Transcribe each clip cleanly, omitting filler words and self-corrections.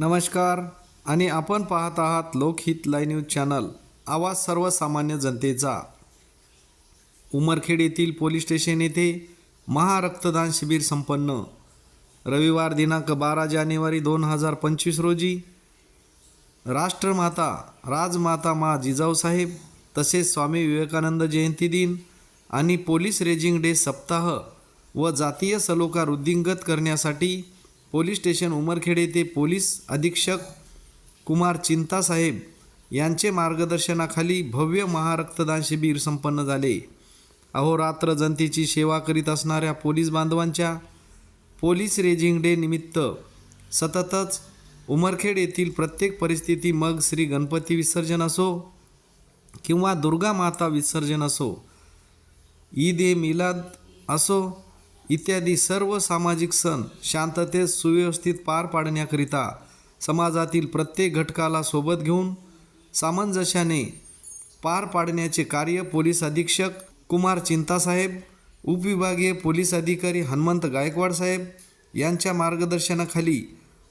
नमस्कार आणि आपण पाहत आहात लोकहित लाईव्ह न्यूज चॅनल, आवाज सर्वसामान्य जनतेचा। उमरखेड येथील पोलीस स्टेशन येथे महारक्तदान शिबिर संपन्न। रविवार दिनांक 12 जानेवारी 2025 रोजी राष्ट्रमाता राजमाता मा जिजाऊसाहेब तसेच स्वामी विवेकानंद जयंती दिन आणि पोलीस रेजिंग डे सप्ताह व जातीय सलोखा वृद्धिंगत करण्यासाठी पोलीस स्टेशन उमरखेड येथे पोलीस अधीक्षक कुमार चिंतासाहेब यांचे मार्गदर्शनाखाली भव्य महारक्तदान शिबिर संपन्न झाले। अहोरात्र जनतेची सेवा करीत असणाऱ्या पोलीस बांधवांच्या पोलीस रेजिंग डे निमित्त सततच उमरखेड येथील प्रत्येक परिस्थिती, मग श्री गणपती विसर्जन असो किंवा दुर्गा माता विसर्जन असो, ईद ए मिलाद असो इत्यादी सर्व सामाजिक सण शांततेत सुव्यवस्थित पार पाडण्याकरिता समाजातील प्रत्येक घटकाला सोबत घेऊन सामंजस्याने पार पाडण्याचे कार्य पोलीस अधीक्षक कुमार चिंतासाहेब, उपविभागीय पोलीस अधिकारी हनुमंत गायकवाड साहेब यांच्या मार्गदर्शनाखाली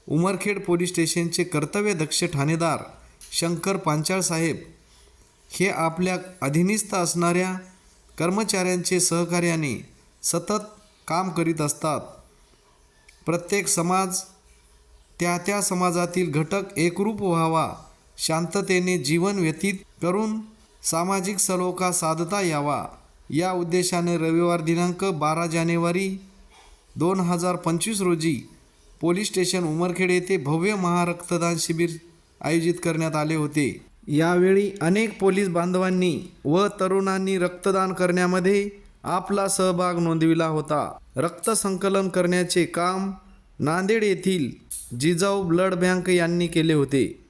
उमरखेड पोलीस स्टेशनचे कर्तव्यदक्ष ठाणेदार शंकर पांचाळ साहेब हे आपल्या अधीनस्थ असणाऱ्या कर्मचाऱ्यांचे सहकार्याने सतत काम करीत असतात। प्रत्येक समाज त्या समाजातील घटक एकरूप व्हावा, शांततेने जीवन व्यतीत करून सामाजिक सलोखा साधता यावा या उद्देशाने रविवार दिनांक 12 जानेवारी 2025 रोजी पोलीस स्टेशन उमरखेड येथे भव्य महारक्तदान शिबिर आयोजित करण्यात आले होते। यावेळी अनेक पोलीस बांधवांनी व तरुणांनी रक्तदान करण्यामध्ये आपला सहभाग नोंदविला होता। रक्त संकलन करण्याचे काम नांदेड येथील जिजाऊ ब्लड बँक यांनी केले होते।